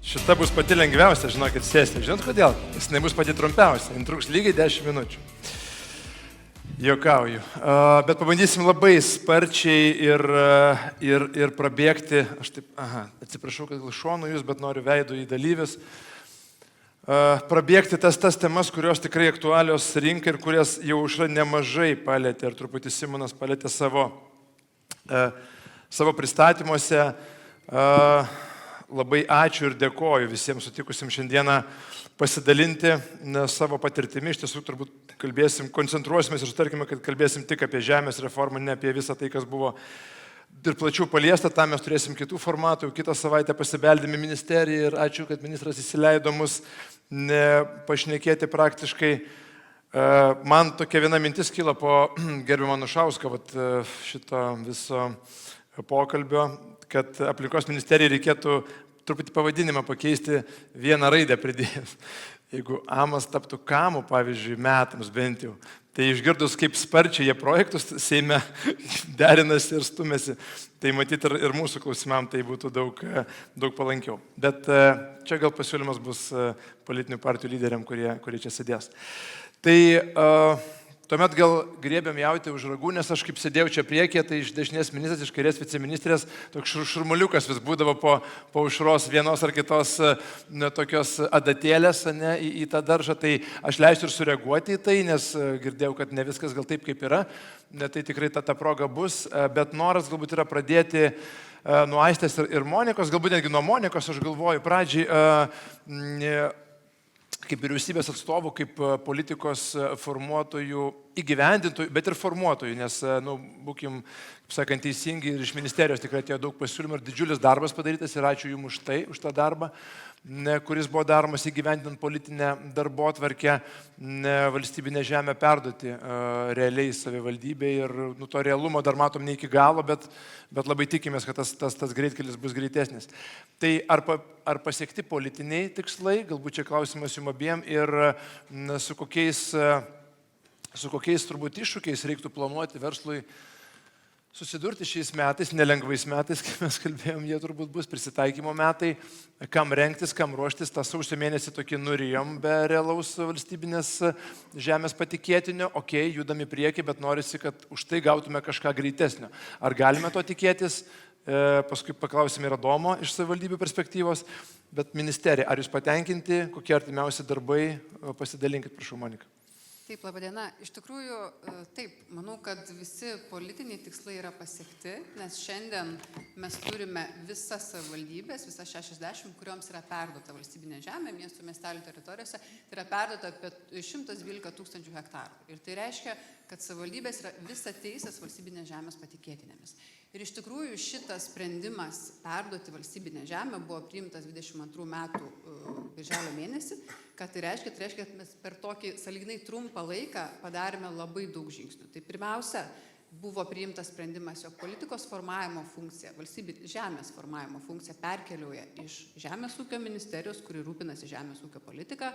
Šita bus pati lengviausia, žinokit, sėsti. Žinot kodėl? Jis nebus pati trumpiausia. Jis truks lygiai 10 minučių. Juokauju. Bet pabandysim labai sparčiai ir prabėgti. Aš taip, atsiprašau, kad šonu jūs, bet noriu veidų į dalyvius. Prabėgti tas temas, kurios tikrai aktualios rinkai ir kurias jau Aušra nemažai palėtė ir truputį Simonas palėtė savo pristatymuose. Labai ačiū ir dėkoju visiems sutikusim šiandieną pasidalinti savo patirtimi. Iš tiesų turbūt kalbėsim, koncentruosimės ir sutarkime, kad kalbėsim tik apie žemės reformą, ne apie visą tai, kas buvo ir plačiau paliesta. Tam mes turėsim kitų formatų. Kitą savaitę pasibeldėme ministeriją ir ačiū, kad ministras įsileido mus pašnekėti praktiškai. Man tokia viena mintis kilo po gerbiamo Anušausko šito viso pokalbio, kad aplinkos ministerijai reikėtų truputį pavadinimą pakeisti, vieną raidę pridėjus. Jeigu amas taptų kamu, pavyzdžiui, metams bent jau, tai išgirdus, kaip sparčiai jie projektus Seime derinasi ir stumėsi, tai matyti ir mūsų klausimam tai būtų daug palankiau. Bet čia gal pasiūlymas bus politinių partijų lyderiam, kurie čia sėdės. Tai tuomet gal griebėm jauti už ragų, nes aš kaip sėdėjau čia priekyje, tai iš dešinės ministrės, iš kairės viceministrės, toks šurmuliukas vis būdavo po Aušros vienos ar kitos tokios adatėlės į tą daržą, tai aš leisiu ir sureaguoti į tai, nes girdėjau, kad ne viskas gal taip kaip yra, tai tikrai ta proga bus, bet noras galbūt yra pradėti nuo Aistės ir Monikos, galbūt netgi nuo Monikos, aš galvoju pradžiai, kaip vyriausybės atstovų, kaip politikos formuotojų, įgyvendintojų, bet ir formuotojų, nes, būkim, kaip sakant, teisingi ir iš ministerijos tikrai atėjo daug pasiūlymų ir didžiulis darbas padarytas ir ačiū Jums už tą darbą, kuris buvo daromas įgyvendinant politinę darbotvarkę, valstybinę žemę perduoti realiai savivaldybei ir to realumo dar matom ne iki galo, bet labai tikimės, kad tas greitkelis bus greitesnis. Tai ar pasiekti politiniai tikslai, galbūt čia klausimas Jums abiem ir su kokiais turbūt iššūkiais reiktų planuoti verslui susidurti šiais metais, nelengvais metais, kaip mes kalbėjom, jie turbūt bus prisitaikymo metai, kam rengtis, kam ruoštis, tą sausio mėnesį tokį nurijom be realaus valstybinės žemės patikėtinio, judam į priekį, bet norisi, kad už tai gautume kažką greitesnio. Ar galime to tikėtis? Paskui paklausime ir Adomo iš savivaldybių perspektyvos, bet ministerija, ar jūs patenkinti, kokie artimiausi darbai, pasidalinkit, prašau, Monika. Taip, laba diena. Iš tikrųjų, taip, manau, kad visi politiniai tikslai yra pasiekti, nes šiandien mes turime visas savivaldybės, visas 60, kurioms yra perduota valstybinė žemė, miestų miestelių teritorijose, tai yra perduota apie 112 000 hektarų. Ir tai reiškia, kad savivaldybės yra visa teisės valstybinės žemės patikėtinėmis. Ir iš tikrųjų šitas sprendimas perduoti valstybinę žemę buvo priimtas 22 metų birželio mėnesį. Ką tai reiškia? Tai reiškia, kad mes per tokį sąlyginai trumpą laiką padarėme labai daug žingsnių. Tai pirmiausia, buvo priimtas sprendimas, jog politikos formavimo funkcija, valstybės žemės formavimo funkcija perkeliauja iš Žemės ūkio ministerijos, kuri rūpinasi žemės ūkio politiką,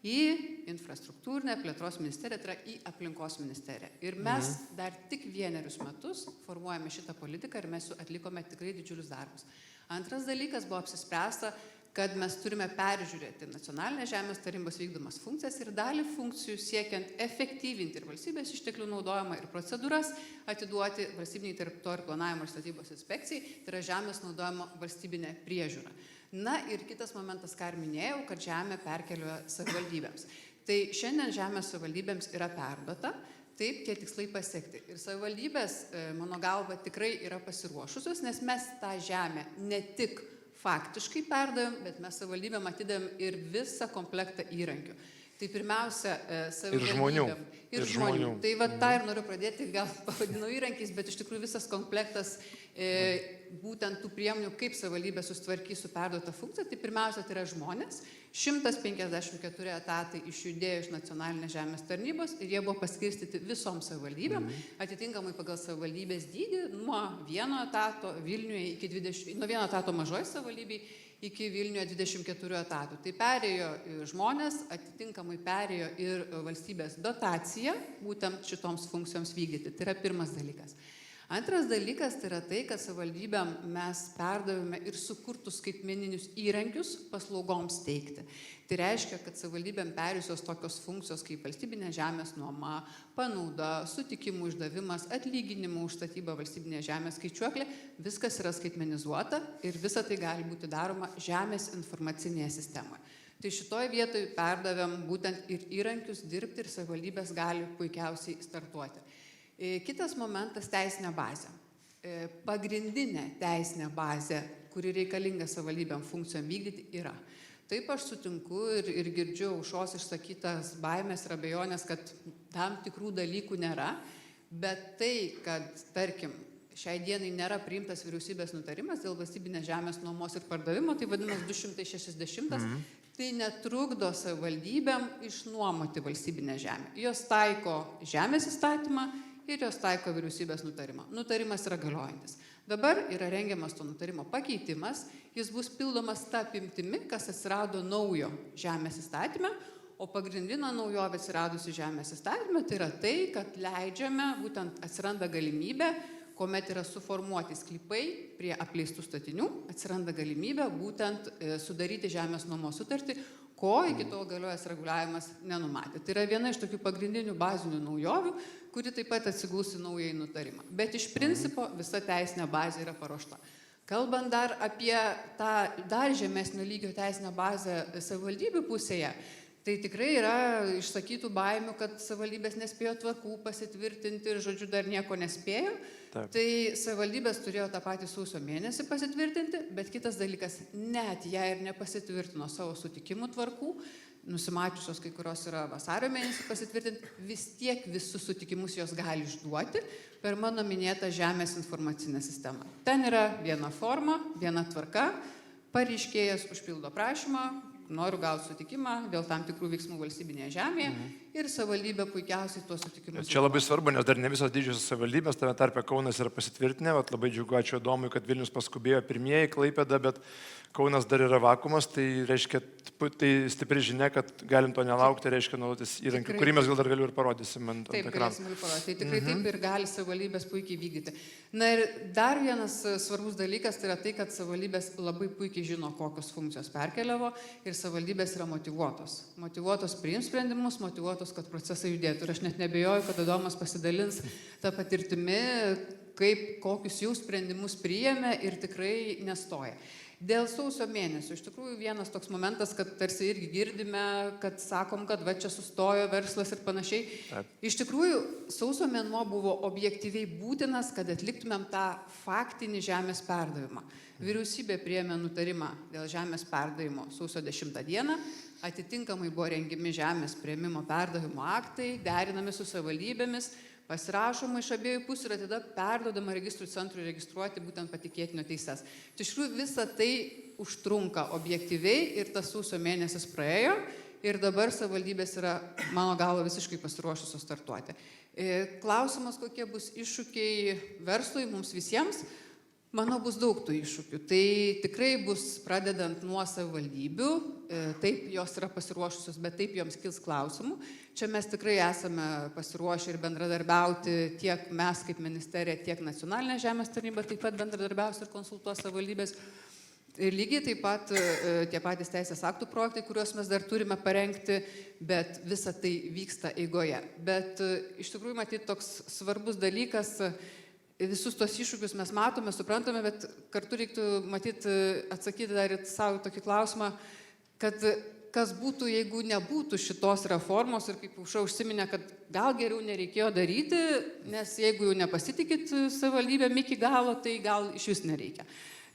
į infrastruktūrinę plėtros ministeriją, tai yra į aplinkos ministeriją. Ir mes dar tik 1 metus formuojame šitą politiką ir mes atlikome tikrai didžiulius darbus. Antras dalykas buvo apsispręsta, kad mes turime peržiūrėti nacionalinės žemės tarnybos vykdomas funkcijas ir dalį funkcijų siekiant efektyvinti ir valstybės išteklių naudojimą ir procedūras atiduoti valstybiniai teritorijų planavimo ir statybos inspekcijai, tai yra žemės naudojimo valstybinė priežiūra. Na ir kitas momentas, ką ir minėjau, kad žemė perkelioja savivaldybėms. Tai šiandien žemė savivaldybėms yra perduota, taip tie tikslai pasiekti. Ir savivaldybės, mano galva, tikrai yra pasiruošusios, nes mes tą žemę ne tik faktiškai perdavėm, bet mes savivaldybėm atidavėm ir visą komplektą įrankių. Tai pirmiausia, savivaldybėm ir žmonių. Tai tą ir noriu pradėti, gal pavadinau įrankiais, bet iš tikrųjų visas komplektas būtent tų priemonių, kaip savivaldybė sustvarkys su perduota funkcija, tai pirmiausia, tai yra žmonės. 154 etatai išjudėjo iš nacionalinės žemės tarnybos ir jie buvo paskirstyti visom savivaldybėm, atitinkamai pagal savivaldybės dydį, nuo 1 etato Vilniuje iki 20, nuo 1 etato mažoje savivaldybei iki Vilniuje 24 etatų. Tai perėjo žmonės, atitinkamai perėjo ir valstybės dotacija, būtent šitoms funkcijoms vykdyti. Tai yra pirmas dalykas. Antras dalykas tai yra tai, kad savivaldybėm mes perdavėme ir sukurtus skaitmeninius įrankius paslaugoms teikti. Tai reiškia, kad savivaldybėm perėjusios tokios funkcijos kaip valstybinė žemės nuoma, panauda, sutikimų išdavimas, atlyginimų už statybą valstybinė žemės skaičiuoklė, viskas yra skaitmenizuota ir visa tai gali būti daroma žemės informacinėje sistemoje. Tai šitoje vietoje perdavėm būtent ir įrankius dirbti ir savivaldybės gali puikiausiai startuoti. Kitas momentas - teisinė bazė. Pagrindinė teisinė bazė, kuri reikalinga savivaldybėm funkcijom vykdyti, yra. Taip aš sutinku ir girdžiu Aušros išsakytas baimės ir abejonės, kad tam tikrų dalykų nėra, bet tai, kad, tarkim, šiai dienai nėra priimtas vyriausybės nutarimas dėl valstybinės žemės nuomos ir pardavimo, tai vadinamas 260, tai netrukdo savivaldybėm išnuomoti valstybinę žemę. Jos taiko žemės įstatymą ir jos taiko vyriausybės nutarimą. Nutarimas yra galiojantis. Dabar yra rengiamas to nutarimo pakeitimas, jis bus pildomas tą apimtimi, kas atsirado naujo žemės įstatyme, o pagrindinė naujovė atsiradusi žemės įstatyme tai yra tai, kad leidžiame, būtent atsiranda galimybė, kuomet yra suformuoti sklypai prie apleistų statinių, atsiranda galimybė būtent sudaryti žemės nuomos sutartį, ko iki to galiojęs reguliavimas nenumatė. Tai yra viena iš tokių pagrindinių bazinių naujovių, kuri taip pat atsigūs į naująjį nutarimą. Bet iš principo visa teisinė bazė yra paruošta. Kalbant dar apie tą dar žemesnio lygio teisinę bazę savivaldybių pusėje, tai tikrai yra išsakytų baimių, kad savivaldybės nespėjo tvarkų pasitvirtinti ir, žodžiu, dar nieko nespėjo. Taip. Tai savivaldybės turėjo tą patį sausio mėnesį pasitvirtinti, bet kitas dalykas, net jei ir nepasitvirtino savo sutikimų tvarkų, nusimačiusios kai kurios yra vasario mėnesį pasitvirtinti, vis tiek visus sutikimus jos gali išduoti per mano minėtą žemės informacinę sistemą. Ten yra viena forma, viena tvarka, pareiškėjas užpildo prašymą, noriu gauti sutikimą dėl tam tikrų veiksmų valstybinėje žemėje ir savivaldybė puikiausiai tuos sutikimus. Čia labai svarbu, nes dar ne visos didžiosios savivaldybės, tame tarpe Kaunas yra pasitvirtinę, labai džiugu, ačiū Adomui, kad Vilnius paskubėjo pirmieji, Klaipėda, bet Kaunas dar yra vakuumas, tai reiškia, tai stipri žinia, kad galim to nelaukti, reiškia naudotis įrankiu, kurį mes gal dar galiu ir parodysim ant ekrano. Taip, galėsim ir parodyti. Tai tikrai taip ir gali savivaldybės puikiai vykdyti. Na ir dar vienas svarbus dalykas tai yra tai, kad savivaldybės labai puikiai žino, kokios funkcijos perkeliavo ir savivaldybės yra motyvuotos. Motyvuotos priims sprendimus, motyvuotos, kad procesai judėtų. Ir aš net nebejoju, kad Adomas pasidalins tą patirtimi, kokius jau sprendimus priėmė ir tikrai nestoja. Dėl sausio mėnesio, iš tikrųjų vienas toks momentas, kad tarsi irgi girdime, kad sakom, kad va čia sustojo verslas ir panašiai. Taip. Iš tikrųjų, sausio mėnuo buvo objektyviai būtinas, kad atliktumėm tą faktinį žemės perdavimą. Vyriausybė priėmė nutarimą dėl žemės perdavimo sausio 10 dieną, atitinkamai buvo rengiami žemės priėmimo perdavimo aktai, derinami su savivaldybėmis, pasirašoma iš abiejų pusių ir tada perduodama registrų centrui registruoti būtent patikėtinio teises. Tai iš tikrųjų visa tai užtrunka objektyviai ir tas sausio mėnesis praėjo ir dabar savivaldybės yra, mano galva, visiškai pasiruošusios startuoti. Klausimas, kokie bus iššūkiai verslui, mums visiems. Manau, bus daug tų iššūkių. Tai tikrai bus pradedant nuo savivaldybių, taip jos yra pasiruošusios, bet taip joms kils klausimų. Čia mes tikrai esame pasiruošę ir bendradarbiauti tiek mes kaip ministerija, tiek nacionalinė žemės tarnyba taip pat bendradarbiaus ir konsultuos savivaldybės. Ir lygiai taip pat tie patys teisės aktų projektai, kuriuos mes dar turime parengti, bet visa tai vyksta eigoje. Bet iš tikrųjų matyti toks svarbus dalykas, visus tos iššūkius mes matome, suprantame, bet kartu reiktų matyti, atsakyti dar ir savo tokį klausimą, kad kas būtų, jeigu nebūtų šitos reformos ir kaip Aušra užsiminė, kad gal geriau nereikėjo daryti, nes jeigu jau nepasitikit savivaldybėm iki galo, tai gal iš vis nereikia.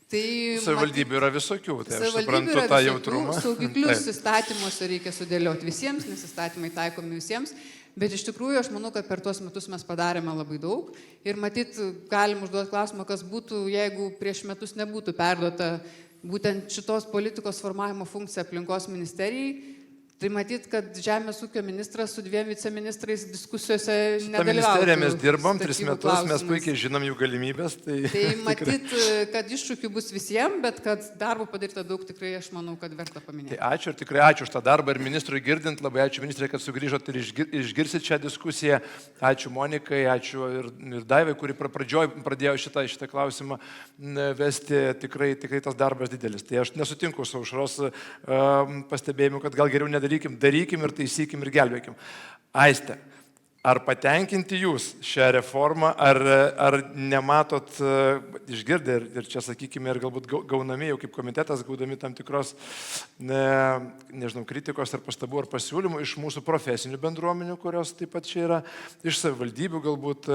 Tai, savivaldybių yra visokių, tai aš suprantu tą jautrumą. Saugiklius įstatymuose reikia sudėlioti visiems, nes įstatymai taikomi visiems. Bet iš tikrųjų aš manau, kad per tuos metus mes padarėme labai daug ir matyt galim užduoti klausimą, kas būtų, jeigu prieš metus nebūtų perduota būtent šitos politikos formavimo funkcija aplinkos ministerijai, Tai matyt, kad Žemės ūkio ministras su 2 viceministrais diskusijose Ta nedalyvautų. ministerija mes dirbam 3 statybų metus, mes klausimais. puikiai žinom jų galimybės. Tai matyt, kad iššūkių bus visiems, bet kad darbo padaryta daug, tikrai aš manau, kad verta paminėti. Tai ačiū ir tikrai ačiū už tą darbą ir ministrui girdint, labai ačiū ministrė, kad sugrįžot ir išgirsit šią diskusiją. Ačiū Monikai, ačiū ir Daivai, kuri pradžioj pradėjo šitą klausimą vesti. Tikrai tas darbas didelis. Tai aš nesutinku su Aušros pastebėjimu, kad gal geriau darykim ir taisykim ir gelbėkim. Aiste, ar patenkinti jūs šią reformą, ar nematot, išgirdę ir čia sakykime, ir galbūt gaunami jau kaip komitetas, gaudami tam tikros, nežinau, kritikos ar pastabų ar pasiūlymų iš mūsų profesinių bendruomenių, kurios taip pat čia yra, iš savivaldybių galbūt,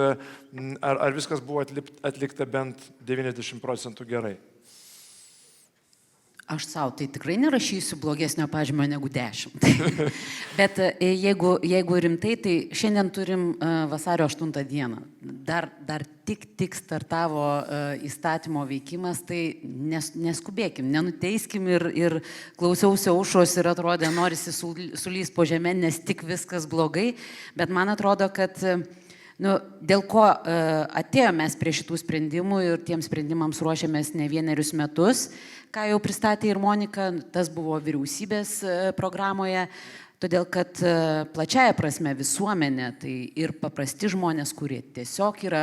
ar viskas buvo atlikta bent 90% gerai? Aš savo tai tikrai nerašysiu blogesnio pažymio negu 10. Bet jeigu rimtai, tai šiandien turim vasario 8 dieną. Dar tik startavo įstatymo veikimas, tai neskubėkim, nenuteiskim ir klausiausi Aušros ir atrodė, norisi sulys po žemę, nes tik viskas blogai. Bet man atrodo, kad dėl ko atėjome mes prie šitų sprendimų ir tiems sprendimams ruošiamės ne 1 metus, ką jau pristatė ir Monika, tas buvo vyriausybės programoje, todėl kad plačiaja prasme visuomenė, tai ir paprasti žmonės, kurie tiesiog yra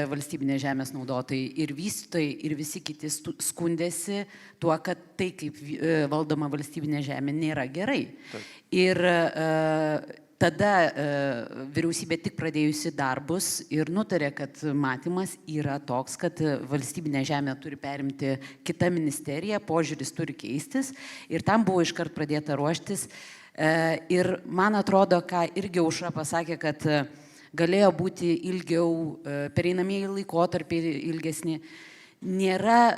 valstybinės žemės naudotojai ir vystytojai ir visi kiti skundėsi tuo, kad tai, kaip valdoma valstybinė žemė, nėra gerai. Taip. Ir tada vyriausybė tik pradėjusi darbus ir nutarė, kad matymas yra toks, kad valstybinė žemė turi perimti kita ministerija, požiūris turi keistis ir tam buvo iškart pradėta ruoštis. Ir man atrodo, ką irgi Aušra pasakė, kad galėjo būti ilgiau, pereinamieji laikotarpiai ilgesni, nėra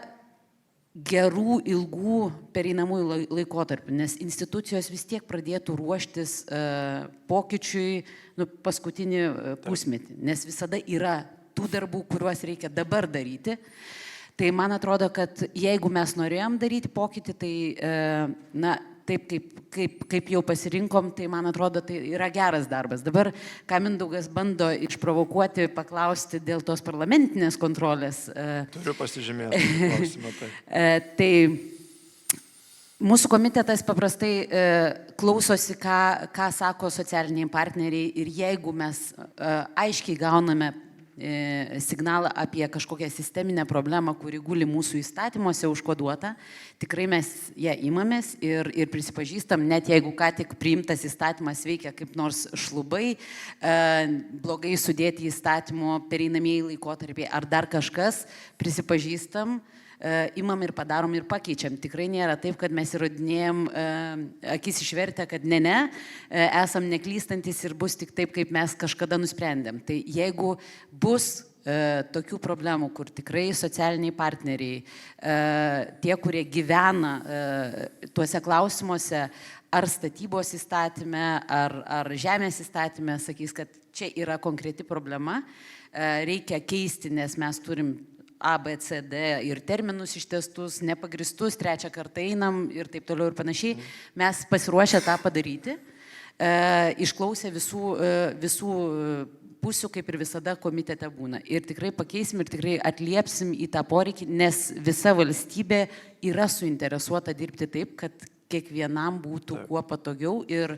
gerų, ilgų pereinamųjų laikotarpių, nes institucijos vis tiek pradėtų ruoštis pokyčiui paskutinį pusmetį, nes visada yra tų darbų, kuriuos reikia dabar daryti. Tai man atrodo, kad jeigu mes norėjom daryti pokytį, tai taip kaip jau pasirinkom, tai man atrodo, tai yra geras darbas. Dabar, ką Mindaugas bando išprovokuoti, paklausti dėl tos parlamentinės kontrolės. Turiu pasižymėti klausimą. Tai mūsų komitetas paprastai klausosi, ką sako socialiniai partneriai ir jeigu mes aiškiai gauname signalą apie kažkokią sisteminę problemą, kuri guli mūsų įstatymuose užkoduota, tikrai mes ją imamės ir prisipažįstam, net jeigu ką tik priimtas įstatymas veikia kaip nors šlubai, blogai sudėti įstatymo pereinamieji laikotarpiai ar dar kažkas, prisipažįstam, imam ir padarom ir pakeičiam. Tikrai nėra taip, kad mes įrodinėjom akis išvertę, kad ne, esam neklystantis ir bus tik taip, kaip mes kažkada nusprendėm. Tai jeigu bus tokių problemų, kur tikrai socialiniai partneriai, tie, kurie gyvena tuose klausimuose, ar statybos įstatyme, ar žemės įstatyme, sakys, kad čia yra konkreti problema, reikia keisti, nes mes turim A, B, C, D ir terminus ištestus, nepagristus, 3 kartą einam ir taip toliau ir panašiai. Mes pasiruošę tą padaryti, išklausę visų pusių, kaip ir visada komitete būna. Ir tikrai pakeisim ir tikrai atliepsim į tą poreikį, nes visa valstybė yra suinteresuota dirbti taip, kad kiekvienam būtų kuo patogiau ir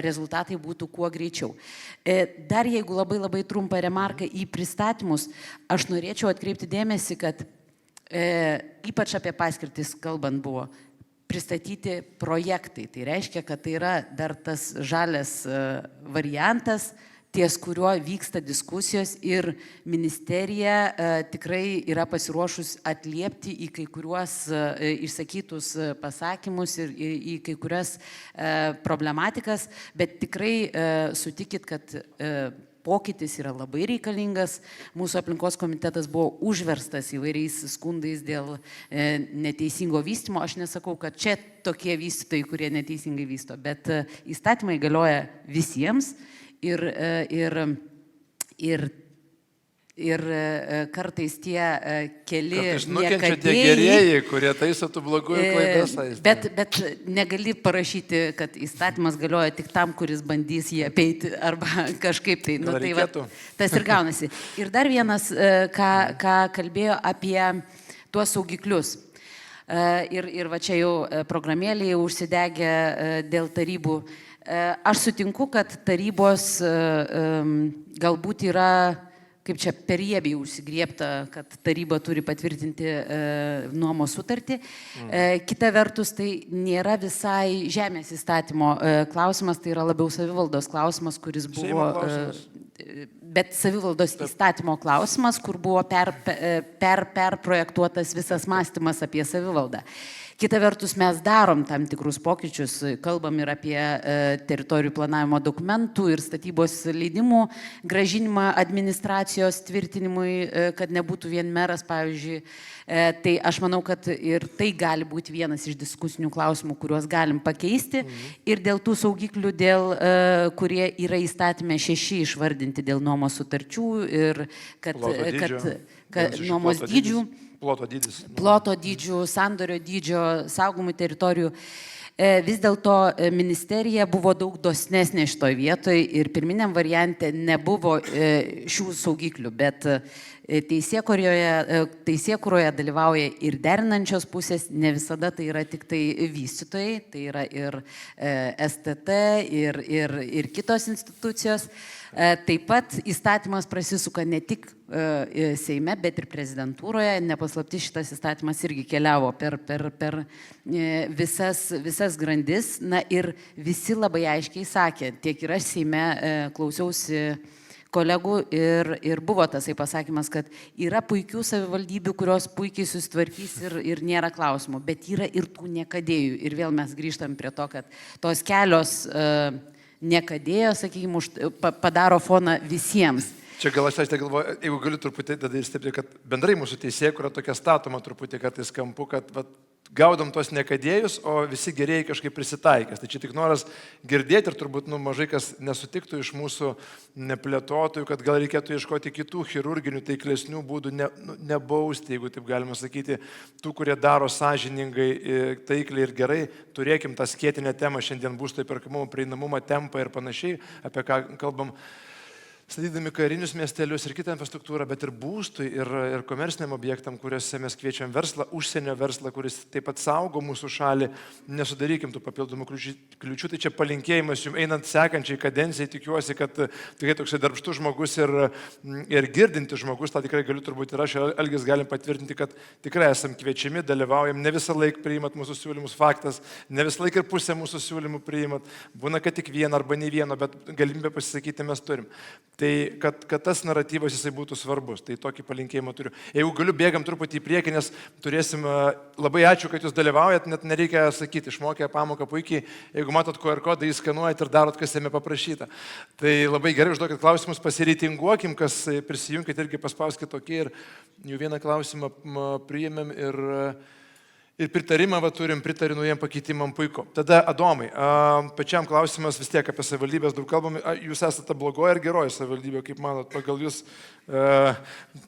rezultatai būtų kuo greičiau. Dar jeigu labai trumpą remarką į pristatymus, aš norėčiau atkreipti dėmesį, kad ypač apie paskirtis kalbant buvo pristatyti projektai. Tai reiškia, kad tai yra dar tas žalias variantas, ties kuriuo vyksta diskusijos ir ministerija tikrai yra pasiruošus atliepti į kai kuriuos išsakytus pasakymus ir į kai kurias problematikas, bet tikrai sutikit, kad pokytis yra labai reikalingas. Mūsų aplinkos komitetas buvo užverstas įvairiais skundais dėl neteisingo vystymo. Aš nesakau, kad čia tokie vystytojai, kurie neteisingai vysto, bet įstatymai galioja visiems. Ir ir kartais tie keli Kartais nukenčia tie niekadėjai, gerieji, kurie taiso tų blogųjų klaidas. bet negali parašyti, kad įstatymas galioja tik tam, kuris bandys jį apeiti arba kažkaip tai. Gal Tai va, reikėtų? tas ir gaunasi. Ir dar vienas, ką kalbėjo apie tuos saugiklius. Ir va čia jau programėlėje užsidegė dėl tarybų. Aš sutinku, kad tarybos galbūt yra, kaip čia per riebiai užsigriebta, kad taryba turi patvirtinti nuomos sutartį. Kita vertus, tai nėra visai žemės įstatymo klausimas, tai yra labiau savivaldos klausimas, kuris buvo... Bet savivaldos įstatymo klausimas, kur buvo perprojektuotas visas mąstymas apie savivaldą. Kita vertus, mes darom tam tikrus pokyčius, kalbam ir apie teritorijų planavimo dokumentų ir statybos leidimų grąžinimą administracijos tvirtinimui, kad nebūtų vien meras, pavyzdžiui. Tai aš manau, kad ir tai gali būti vienas iš diskusinių klausimų, kuriuos galim pakeisti. Ir dėl tų saugiklių, kurie yra įstatymė 6 išvardinti dėl nuomos sutarčių ir kad nuomos dydžių. Ploto dydžių, sandorio dydžio, saugomų teritorijų. Vis dėlto ministerija buvo daug dosnesnė šitoje vietoje ir pirminiam variante nebuvo šių saugiklių, bet teisėkūroje dalyvauja ir derinančios pusės, ne visada tai yra tik tai vystytojai, tai yra ir STT, ir kitos institucijos. Taip pat įstatymas prasisuka ne tik Seime, bet ir prezidentūroje. Nepaslapti, šitas įstatymas irgi keliavo per visas grandis. Na ir visi labai aiškiai sakė, tiek ir aš Seime klausiausi kolegų ir buvo tasai pasakymas, kad yra puikių savivaldybių, kurios puikiai susitvarkys ir nėra klausimų, bet yra ir tų niekadėjų. Ir vėl mes grįžtam prie to, kad tos kelios niekadėjo, sakykime, padaro foną visiems. Čia gal aš galvoju, jeigu galiu truputį tada ir stipriai, kad bendrai mūsų teisėkūra tokia statoma truputį kartais kampu, kad gaudom tos niekadėjus, o visi gerieji kažkaip prisitaikės. Tai čia tik noras girdėti ir turbūt mažai kas nesutiktų iš mūsų neplėtotojų, kad gal reikėtų ieškoti kitų chirurginių taiklesnių būdų, nebausti, jeigu taip galima sakyti, tų, kurie daro sąžiningai, taikliai ir gerai. Turėkim tą skėtinę temą šiandien, būsto įperkamumo, prieinamumą, tempą ir panašiai, apie ką kalbam. Statydami karinius miestelius ir kitą infrastruktūrą, bet ir būstui, ir komerciniam objektam, kuriuose mes kviečiam verslą, užsienio verslą, kuris taip pat saugo mūsų šalį, nesudarykim tų papildomų kliučių. Tai čia palinkėjimas jums einant sekančiai kadencijai, tikiuosi, kad tikrai toksai darbštus žmogus ir girdintis žmogus, tą tikrai galiu turbūt ir aš, ir Algis galim patvirtinti, kad tikrai esam kviečiami, dalyvaujam, ne visą laiką priimat mūsų siūlymus, faktas, ne visą laiką ir pusę mūsų siūlymų priimat, būna, kad tik vieną arba ne vieno, bet galimybę pasisakyti mes turim. Tai kad tas naratyvas jisai būtų svarbus, tai tokį palinkėjimą turiu. Jeigu galiu, bėgam truputį į priekį, nes turėsim, labai ačiū, kad jūs dalyvaujat, net nereikia sakyti, išmokę pamoką puikiai, jeigu matot QR kodą, įskanuojat ir darot, kas jame paprašyta. Tai labai gerai užduokit klausimus, pasireitinguokim, kas prisijunkit irgi paspauskit tokį ir jų vieną klausimą priėmėm ir pritarimą turim, pritariu naujiem pakeitimam, puiku. Tada Adomai, pačiam klausimas vis tiek apie savivaldybės daug kalbam, jūs esate blogoji ir geroji savivaldybė, kaip manot, pagal jūs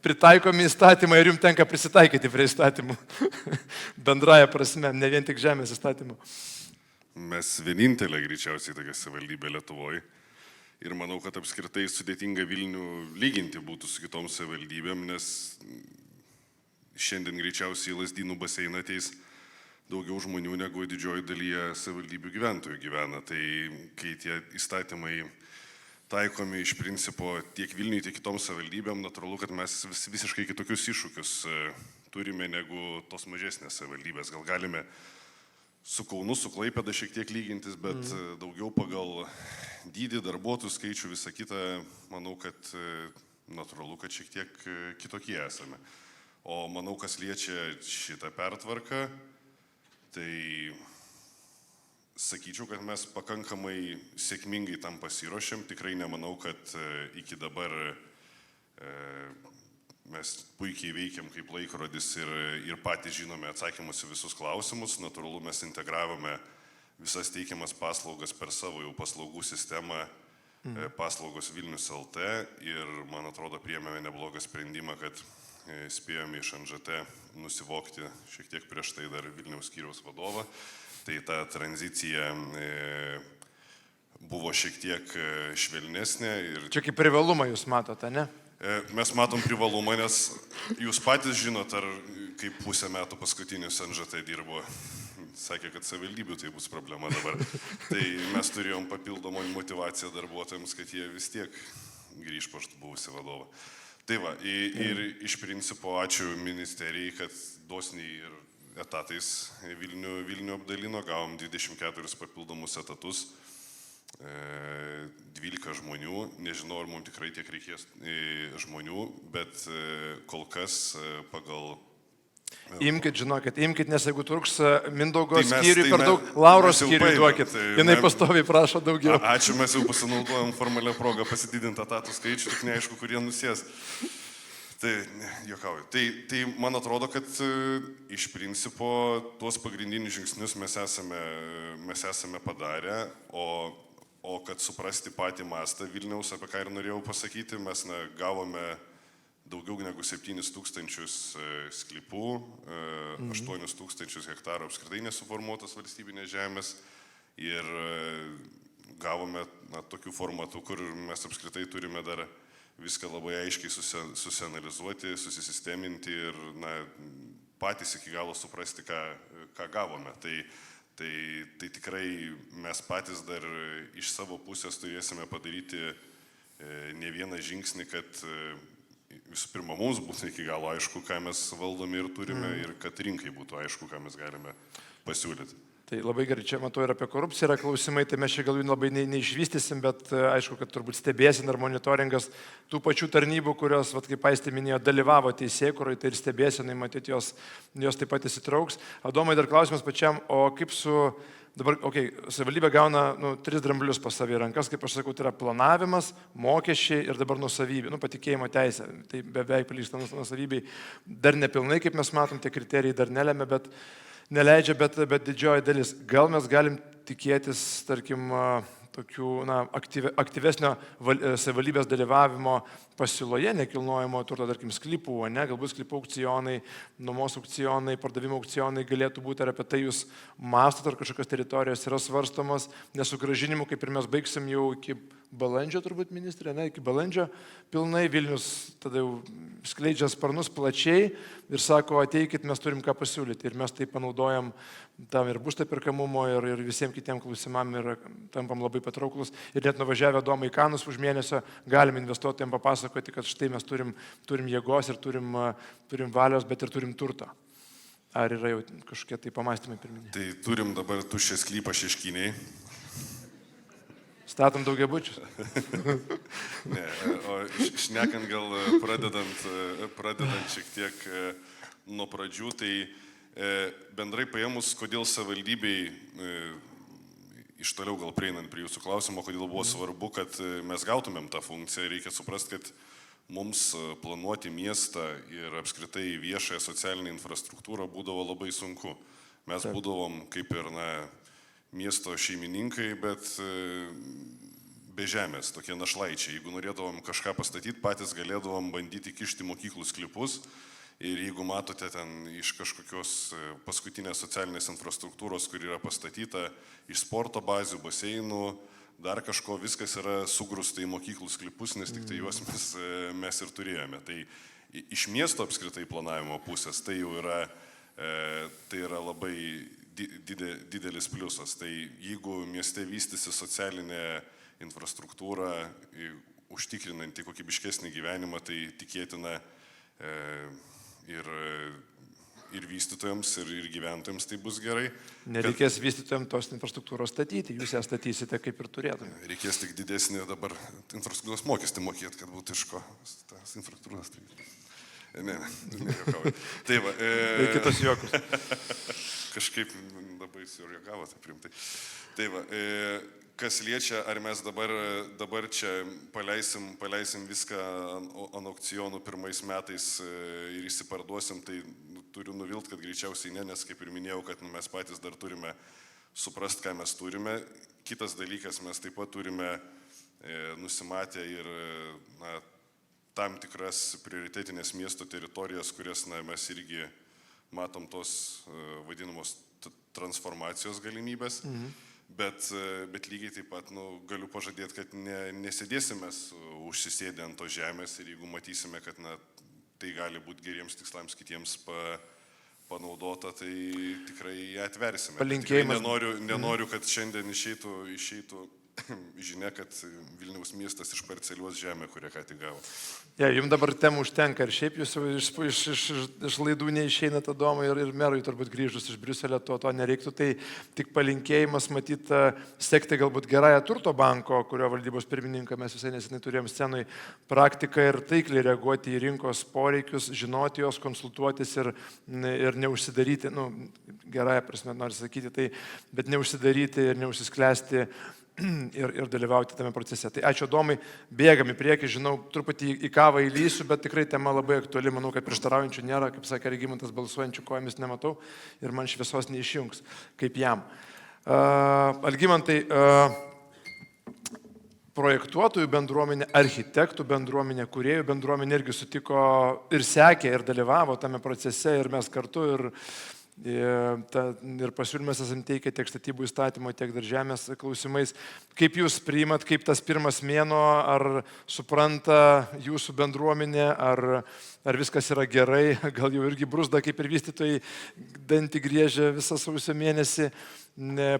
pritaikomi įstatymai ir jums tenka prisitaikyti prie įstatymų, bendraja prasme, ne vien tik žemės įstatymų. Mes vienintelė greičiausiai tokia savivaldybė Lietuvoje ir manau, kad apskritai sudėtinga Vilnių lyginti būtų su kitom savivaldybėm, nes šiandien greičiausiai į Lazdynų baseiną ateis daugiau žmonių negu didžioji dalyje savivaldybių gyventojų gyvena. Tai kai tie įstatymai taikomi iš principo tiek Vilniui, tiek kitoms savivaldybėm, natūralu, kad mes visiškai kitokius iššūkius turime negu tos mažesnės savivaldybės. Gal galime su Kaunu, su Klaipėda šiek tiek lygintis, bet daugiau pagal dydį, darbuotojų skaičių, visą kitą, manau, kad natūralu, kad šiek tiek kitokie esame. O manau, kas liečia šitą pertvarką, tai sakyčiau, kad mes pakankamai sėkmingai tam pasiruošėm. Tikrai nemanau, kad iki dabar mes puikiai veikiam kaip laikrodis ir patys žinome atsakymus į visus klausimus. Natūralu, mes integravome visas teikiamas paslaugas per savo jau paslaugų sistemą paslaugos Vilnius LT ir, man atrodo, priėmėme neblogą sprendimą, kad spėjome iš NŽT nusivokti šiek tiek prieš tai dar Vilniaus skyriaus vadovą. Tai ta tranzicija buvo šiek tiek švelnesnė. Ir Čia kaip privalumą jūs matote, ne? mes matom privalumą, nes jūs patys žinot, ar kaip pusę metų paskutinius NŽT dirbo. Sakė, kad savivaldybių tai bus problema dabar. Tai mes turėjom papildomą motivaciją darbuotojams, kad jie vis tiek grįž pas buvusią vadovą. Tai va, ir iš principo ačiū ministerijai, kad dosniai ir etatais Vilnių apdalino, gavom 24 papildomus etatus, 12 žmonių, nežinau, ar mums tikrai tiek reikės žmonių, bet kol kas pagal... Imkit, žinokit, nes jeigu truks Mindaugo Tai mes- skyriui tai per mes- daug, Lauros mes jau skyriui paėmėm, duokit. tai Jinai mes- pastoviai prašo daugiau. Ačiū, mes jau pasinaudojom formalią progą pasididinti etatų skaičių, tik neaišku, kurie nusės. Tai, juokauju. Tai man atrodo, kad iš principo tuos pagrindinius žingsnius mes esame padarę, o kad suprasti patį mastą Vilniaus, apie ką ir norėjau pasakyti, mes gavome daugiau negu 7 000 sklypų, 8 000 hektarų apskritai nesuformuotas valstybinės žemės ir gavome tokių formatų, kur mes apskritai turime dar viską labai aiškiai susianalizuoti, susisisteminti ir patys iki galo suprasti, ką gavome. Tai tikrai mes patys dar iš savo pusės turėsime padaryti ne vieną žingsnį, kad visų pirma mums būtų iki galo aišku, ką mes valdome ir turime ir kad rinkai būtų aišku, ką mes galime pasiūlyti. Tai labai gerai, čia matau ir apie korupciją yra klausimai, tai mes čia gal jų labai neišvystysim, bet aišku, kad turbūt stebėsin ar monitoringas tų pačių tarnybų, kurios, kaip Aistė minėjo, dalyvavo teisėkuroje, tai ir stebėsinai, matyti, jos taip pat įsitrauks. Adomai, dar klausimas pačiam, o kaip su... Dabar, savivaldybė gauna 3 dramblius pas savį rankas, kaip aš sakau, tai yra planavimas, mokesčiai ir dabar nusavybė, patikėjimo teisė. Tai beveik prilygsta nusavybei. Dar nepilnai, kaip mes matom, tie kriterijai dar neleidžia, bet didžioji dalis. Gal mes galim tikėtis, tarkim, tokių aktyvesnio savivaldybės dalyvavimo pasiūloje nekilnojamo turto, tarkim, sklypų, galbūt sklypų aukcionai, nuomos aukcionai, pardavimo aukcionai galėtų būti, ar apie tai jūs mąstot, ar kažkokios teritorijos yra svarstomos, nesugražinimu, kaip ir mes baigsim jau iki balandžio, turbūt ministrė, iki balandžio pilnai Vilnius tada jau skleidžia sparnus plačiai ir sako, ateikit, mes turim ką pasiūlyti. Ir mes tai panaudojam tam ir būsto perkamumo, ir visiems kitiem klausimam ir tampam labai patrauklus. Ir net nuvažiavę Domą į Kanus už mėnesio galim investuotojams papasakoti, kad štai mes turim jėgos ir turim valios, bet ir turim turto. Ar yra jau kažkokie tai pamastymai pirminiai? Tai turim dabar tuščią sklypą Šeškyniai. Statom daugiabučius? Ne, o šnekant gal pradedant šiek tiek nuo pradžių, tai bendrai paėmus, kodėl savivaldybei, iš toliau gal prieinant prie jūsų klausimo, kodėl buvo svarbu, kad mes gautumėm tą funkciją, reikia suprasti, kad mums planuoti miestą ir apskritai viešąją socialinę infrastruktūrą būdavo labai sunku. Mes būdavom kaip ir miesto šeimininkai, bet be žemės, tokie našlaičiai. Jeigu norėdavom kažką pastatyti, patys galėdavom bandyti kišti mokyklų sklypus. Ir jeigu matote ten iš kažkokios paskutinės socialinės infrastruktūros, kur yra pastatyta iš sporto bazių, baseinų, dar kažko, viskas yra sugrūsta į mokyklų sklypus, nes tik tai juos mes ir turėjome. Tai iš miesto apskritai planavimo pusės tai jau yra labai didelis pliusas. Tai jeigu mieste vystysi socialinė infrastruktūra, užtikrinanti kokybiškesnį gyvenimą, tai tikėtina ir vystytojams, ir gyventojams tai bus gerai. Nereikės vystytojams tos infrastruktūros statyti, jūs ją statysite kaip ir turėtume. Reikės tik didesnį dabar infrastruktūros mokestį mokėti, kad būtų iš ko tas infrastruktūras statyti. Ne, juokauju. Tai va. Tai kitas juokus. Kažkaip labai sureagavo tai primtai. Tai va, kas liečia, ar mes dabar čia paleisim viską ant aukcionų pirmais metais ir įsiparduosim, tai turiu nuvilt, kad greičiausiai ne, nes kaip ir minėjau, kad mes patys dar turime suprasti, ką mes turime. Kitas dalykas, mes taip pat turime nusimatę ir tam tikras prioritetinės miesto teritorijas, kurias mes irgi matom tos vadinamos transformacijos galimybės. Bet lygiai taip pat galiu pažadėti, kad nesėdėsime užsisėdę ant tos žemės ir jeigu matysime, kad tai gali būti geriems tikslams kitiems panaudota, tai tikrai ją atversime. Palinkėjimas. Nenoriu, kad šiandien išeitų žinia, kad Vilniaus miestas išparceliuos žemę, kurią ką tik gavo. Jums dabar temų užtenka ir šiaip jūs iš laidų neišeinate Adomai ir merui turbūt grįžus iš Briuselio, to nereiktų. Tai tik palinkėjimas matyti, sekti galbūt gerąją Turto banko, kurio valdybos pirmininką mes visai nesenai turėjom scenui, praktiką ir taikliai reaguoti į rinkos poreikius, žinoti jos, konsultuotis ir neužsidaryti, gerąją prasme noriu sakyti, tai, bet neužsidaryti ir neužsisklęsti ir dalyvauti tame procese. Tai ačiū Adomai, bėgam į priekį, žinau, truputį į kavą įlysiu, bet tikrai tema labai aktuali, manau, kad prieštaraujančių nėra, kaip sakė Regimantas, balsuojančių kojomis nematau ir man šviesos neišjungs, kaip jam. Algimantai, projektuotojų bendruomenė, architektų bendruomenė, kūrėjų bendruomenė irgi sutiko ir sekė ir dalyvavo tame procese ir mes kartu ir pasiūlymas esam teikę tiek statybų įstatymo, tiek dar žemės klausimais. Kaip jūs priimat, kaip tas pirmas mėnuo, ar supranta jūsų bendruomenė, ar viskas yra gerai, gal jau irgi bruzda, kaip ir vystytojai, dantį griežia visą sausio mėnesį,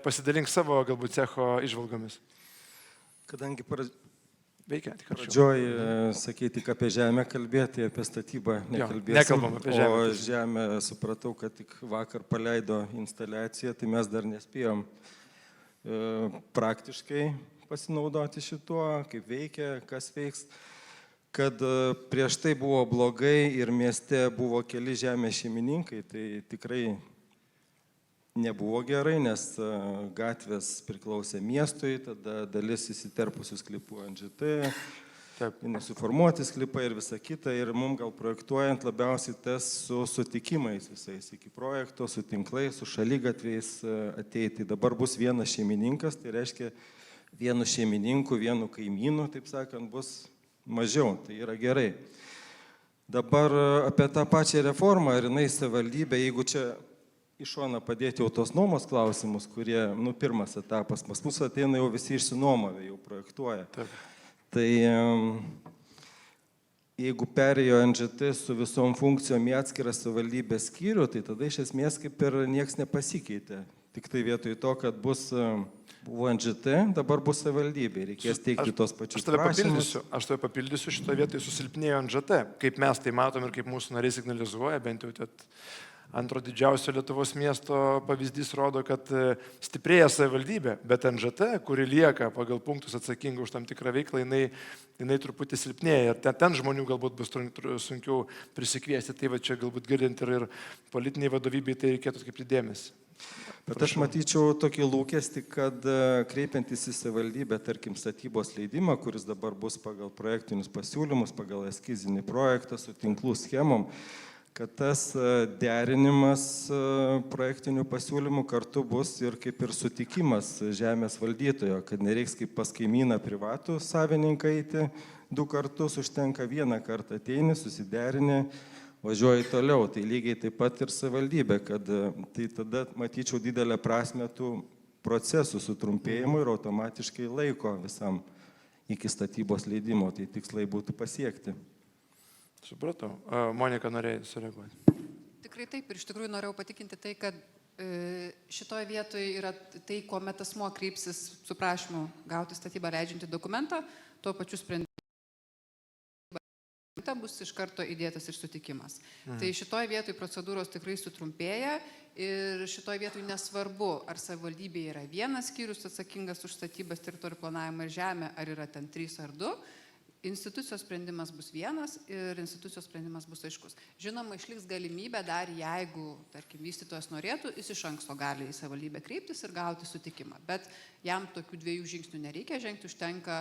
pasidalink savo galbūt cecho išvalgomis. Kadangi Pradžioj sakyti tik apie žemę kalbėti, apie statybą nekalbėsim. Nekalbam apie žemę. O žemę supratau, kad tik vakar paleido instaliaciją, tai mes dar nespėjom praktiškai pasinaudoti šituo, kaip veikia, kas veiks. Kad prieš tai buvo blogai ir mieste buvo keli žemės šeimininkai, tai tikrai nebuvo gerai, nes gatvės priklausė miestui, tada dalis įsiterpusių sklypų NGT, nesuformuoti sklypai ir visa kita. Ir mums gal projektuojant labiausiai tas su sutikimais visais iki projekto, su tinklais, su šaligatviais ateiti. Dabar bus vienas šeimininkas, tai reiškia vienu šeimininku, vienu kaimynu, taip sakant, bus mažiau. Tai yra gerai. Dabar apie tą pačią reformą, ar jinai savivaldybė, jeigu čia iš šono padėti jau tos nuomos klausimus, kurie, pirmas etapas, pas mus ateina jau visi išsinuomavę, jau projektuoja. Taip. Tai jeigu perėjo NGT su visom funkcijom į atskirą savivaldybės skyrių, tai tada iš esmės kaip ir nieks nepasikeitė. Tik tai vietoj to, kad buvo NGT, dabar bus savivaldybė, reikės teikti tos pačius prašymus. Aš tave papildysiu, šitoje vietoje susilpnėjo NGT, kaip mes tai matom ir kaip mūsų nariai signalizuoja, bent jau antro didžiausio Lietuvos miesto pavyzdys rodo, kad stiprėja savivaldybė, bet NGT, kuri lieka pagal punktus atsakinga už tam tikrą veiklą, jinai truputį silpnėja ir ten žmonių galbūt bus sunkiau prisikviesti. Tai va čia galbūt girdint ir politiniai vadovybei tai reikėtų atkreipti dėmesį. Bet aš matyčiau tokį lūkestį, kad kreipiantis į savivaldybę, tarkim, statybos leidimą, kuris dabar bus pagal projektinius pasiūlymus, pagal eskizinį projektą su tinklų schemom, kad tas derinimas projektinių pasiūlymų kartu bus ir kaip ir sutikimas žemės valdytojo, kad nereiks kaip pas kaimyną privatų savininką eiti 2 kartus, užtenka 1 kartą ateini, susiderini, važiuoji toliau. Tai lygiai taip pat ir savivaldybė, kad tai tada matyčiau didelę prasmę tų procesų sutrumpėjimų ir automatiškai laiko visam iki statybos leidimo, tai tikslai būtų pasiekti. Supratau. Monika norėjo sureaguoti. Tikrai taip, ir iš tikrųjų norėjau patikinti tai, kad šitoje vietoje yra tai, kuomet asmuo kreipsis su prašymu gauti statybą leidžiantį dokumentą, tuo pačiu sprendimu bus iš karto įdėtas ir sutikimas. Tai šitoje vietoje procedūros tikrai sutrumpėja ir šitoje vietoje nesvarbu, ar savivaldybė yra vienas skyrius atsakingas už statybas, teritorijų planavimą ir žemę, ar yra ten 3 ar 2. Institucijos sprendimas bus vienas ir institucijos sprendimas bus aiškus. Žinoma, išliks galimybė dar, jeigu, tarkim, vystytojas norėtų, jis iš anksto gali į savivaldybę kreiptis ir gauti sutikimą. Bet jam tokių 2 žingsnių nereikia žengti, užtenka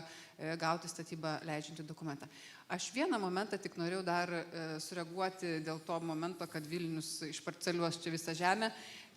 gauti statybą leidžiantį dokumentą. Aš vieną momentą tik norėjau dar sureaguoti dėl to momento, kad Vilnius išparceliuos čia visą žemę.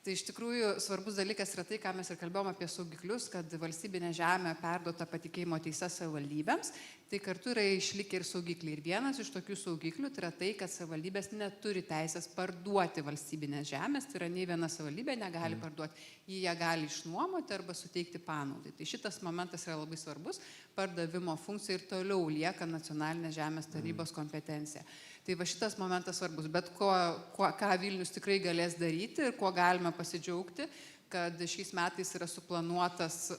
Tai iš tikrųjų svarbus dalykas yra tai, ką mes ir kalbėjom apie saugiklius, kad valstybinė žemė perduota patikėjimo teise savivaldybėms, tai kartu yra išlikę ir saugikliai. Ir vienas iš tokių saugiklių tai yra tai, kad savivaldybės neturi teisės parduoti valstybinės žemės, tai yra nei viena savivaldybė negali parduoti, jie gali išnuomoti arba suteikti panaudai. Tai šitas momentas yra labai svarbus, pardavimo funkcija ir toliau lieka nacionalinės žemės tarybos kompetencija. Tai va šitas momentas svarbus, bet ką Vilnius tikrai galės daryti ir kuo galime pasidžiaugti, kad šiais metais yra suplanuotas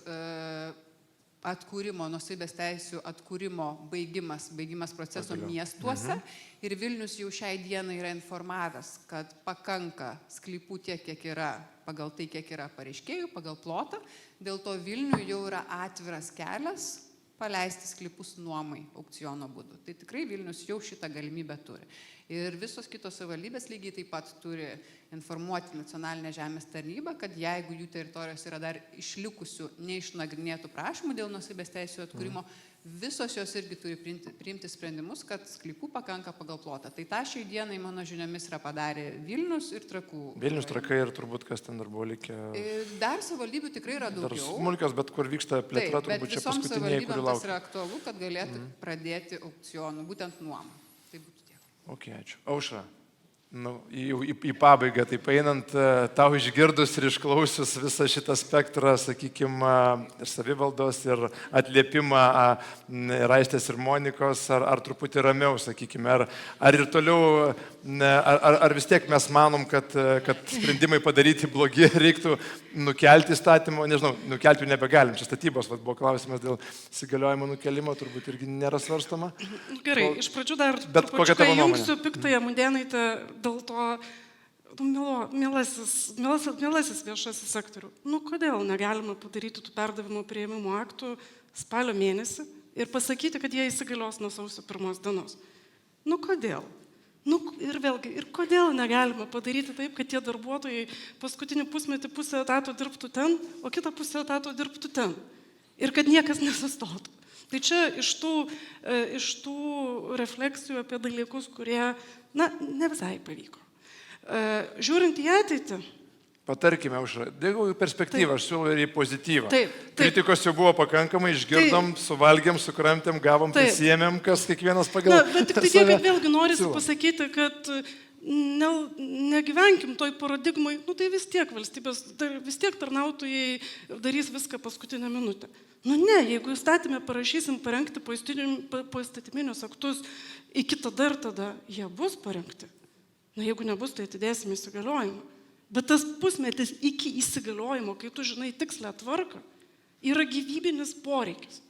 atkūrimo, nuosavybės teisių atkūrimo baigimas proceso miestuose. Ir Vilnius jau šiai dienai yra informavęs, kad pakanka sklypų tiek, kiek yra, pagal tai, kiek yra pareiškėjų, pagal plotą. Dėl to Vilniui jau yra atviras kelias paleisti sklypus nuomai aukciono būdu. Tai tikrai Vilnius jau šitą galimybę turi. Ir visos kitos savivaldybės lygiai taip pat turi informuoti nacionalinę žemės tarnybą, kad jeigu jų teritorijos yra dar išlikusių neišnagrinėtų prašymų dėl nuosavybės teisių atkūrimo, visos jos irgi turi priimti sprendimus, kad sklypų pakanka pagal plotą. Tai tą šiai dienai mano žiniomis yra padarę Vilnius ir Trakų. Vilnius, Trakai ir turbūt kas ten dar buvo likę. Dar savivaldybių tikrai yra daugiau. Dar smulkios, bet kur vyksta plėtra, turbūt čia paskutiniai, kurių laukia. Tas yra aktualu, kad galėtų pradėti aukcionų, būtent nuomą. Tai būtų tiek. Ok, ačiū. Aušra, į pabaigą, taip einant, tau išgirdus ir išklausius visą šitą spektrą, sakykime, ir savivaldos, ir atliepimą Aistės ir Monikos, ar truputį ramiau, sakykime, ar ir toliau, ar vis tiek mes manom, kad sprendimai padaryti blogi, reiktų nukelti įstatymą, nežinau, nukelti nebegalim, čia statybos, buvo klausimas dėl įsigaliojimo nukelimo, turbūt irgi nėra svarstama. Gerai, iš pradžių dar trupučiuką jungsiu piktąją Mudėnaitę dėl to mielasis viešasis sektorių. Kodėl negalima padaryti tų perdavimo priėmimo aktų spalio mėnesį ir pasakyti, kad jie įsigalios nuo sausio 1 dienos? Kodėl? Ir vėlgi, ir kodėl negalima padaryti taip, kad tie darbuotojai paskutinį pusmetį pusę etato dirbtų ten, o kitą pusę etato dirbtų ten. Ir kad niekas nesustotų. Tai čia iš tų refleksijų apie dalykus, kurie, ne visai pavyko. Žiūrint į ateitį. Patarkime, Aušra, dėl perspektyvą, aš siūlau ir į pozityvą. Taip. Kritikos jau buvo pakankamai, išgirdom, suvalgėm, sukramtėm, gavom, prisėmėm, kas kiekvienas pagal. Bet tik tai tiek, kad vėlgi norisi pasakyti, kad negyvenkim toj paradigmai, tai vis tiek valstybės, vis tiek tarnautojai darys viską paskutinę minutę. Ne, jeigu įstatymę parašysim parengti poįstatyminius aktus iki tada ir tada, jie bus parengti. Jeigu nebus, tai atidėsim įsigaliojimą. Bet tas pusmetis iki įsigaliojimo, kai tu žinai tikslę tvarką, yra gyvybinis poreikis.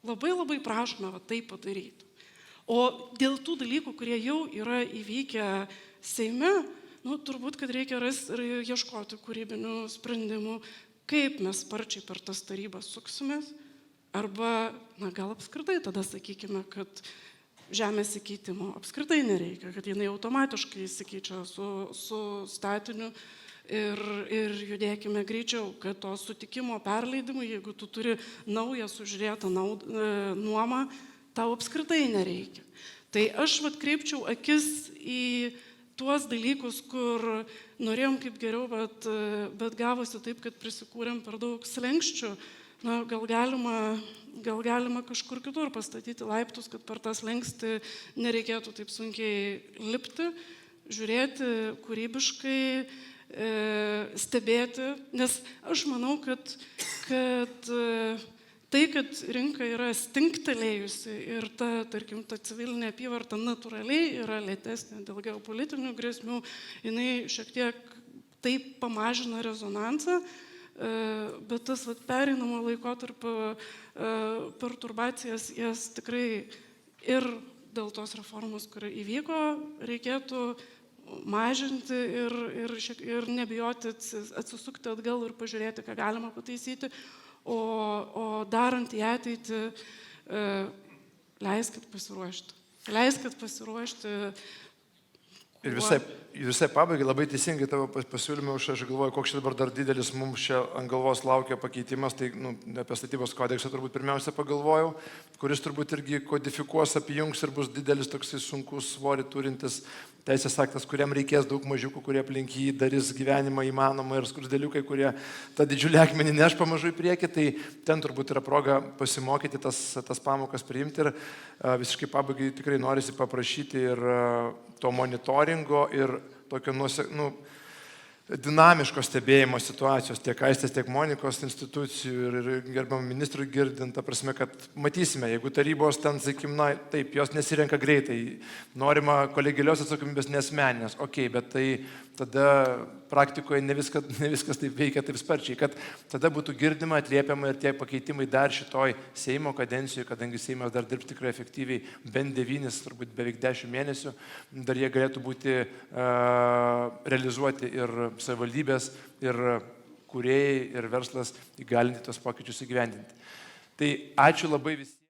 Labai labai prašome tai padaryti. O dėl tų dalykų, kurie jau yra įvykę Seime, turbūt, kad reikia ieškoti kūrybinių sprendimų, kaip mes sparčiai per tas tarybas suksimės, arba, gal apskritai tada sakykime, kad žemės įkeitimo apskritai nereikia, kad jinai automatiškai įsikeičia su statiniu ir judėkime greičiau, kad to sutikimo perleidimui, jeigu tu turi naują sužiūrėtą nuomą, tau apskritai nereikia. Tai aš kreipčiau akis į tuos dalykus, kur norėjom kaip geriau, bet gavosi taip, kad prisikūrėm per daug slenkščių. Gal galima kažkur kitur pastatyti laiptus, kad per tą slenkstį nereikėtų taip sunkiai lipti, žiūrėti kūrybiškai, stebėti. Nes aš manau, kad tai, kad rinka yra stinktelėjusi ir tarkim, ta civilinė apyvarta natūraliai yra lėtesnė dėl geopolitinių grėsmių, jinai šiek tiek taip pamažina rezonansą, bet tas pereinamo laikotarpio perturbacijas jas tikrai ir dėl tos reformos, kuri įvyko, reikėtų mažinti ir nebijoti atsisukti atgal ir pažiūrėti, ką galima pataisyti. O darant į ateitį, leiskit pasiruošti. Leiskit pasiruošti Ir visai pabaigai, labai teisingai tavo pasiūlymai, aš galvoju, koks čia dabar dar didelis mums čia ant galvos laukia pakeitimas, tai apie statybos kodeksą turbūt pirmiausia pagalvojau, kuris turbūt irgi kodifikuos, apjungs ir bus didelis toksai sunkus svorį turintis teisės aktas, kuriam reikės daug mažiukų, kurie aplink jį darys gyvenimą įmanomą ir skruzdėliukai, kurie tą didžiulį akmenį neš pamažu į priekį, tai ten turbūt yra proga pasimokyti tas pamokas priimti ir visiškai pabaigai tikrai norisi paprašyti ir to monitoringo ir tokio dinamiško stebėjimo situacijos tiek Aistės, tiek Monikos institucijų ir gerbiamam ministrui girdint, ta prasme, kad matysime, jeigu tarybos ten, sakykim, taip, jos nesirenka greitai, norima kolegialios atsakomybės nesmeninės, bet tai tada praktikoje ne viskas taip veikia taip sparčiai, kad tada būtų girdima, atliepiama ir tie pakeitimai dar šitoj Seimo kadencijoje, kadangi Seimas dar dirbs tikrai efektyviai, bent 9, turbūt beveik 10 mėnesių, dar jie galėtų būti realizuoti ir savivaldybės, ir kūrėjai, ir verslas įgalinti tos pokyčius įgyvendinti. Tai ačiū labai visiems.